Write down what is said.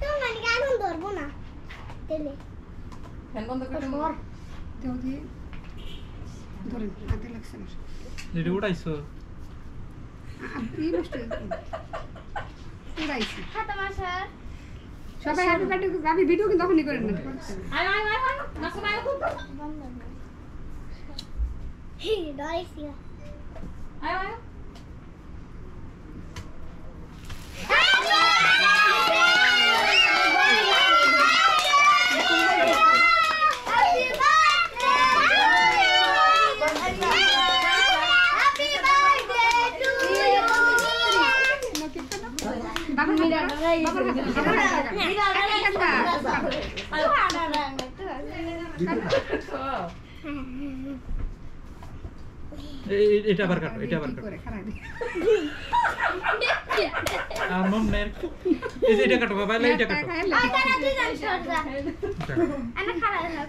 তো মানে এখন ধরবো না তেলে ফ্যান বন্ধ করে ধর দেও দিয়ে ধরে হাতে লাগছে না এটা উড়াইছো এই নষ্ট উড়াইছি হাতে মাসার সবাই হ্যাপি বার্থডে আমি ভিডিও কিন্তু তখনই করেন না আয় আয় আয় আয় নাসু আয় বন্ধ হে ডাইসি আয় আয় বাবার মিরা বাবার এটা আবার কাটো এটা আবার কাটো করে খারাপ আর মম নে এই যে এটা কাটো বাবা এটা কাটো আরে তুই জানিস না আনা খারাপ না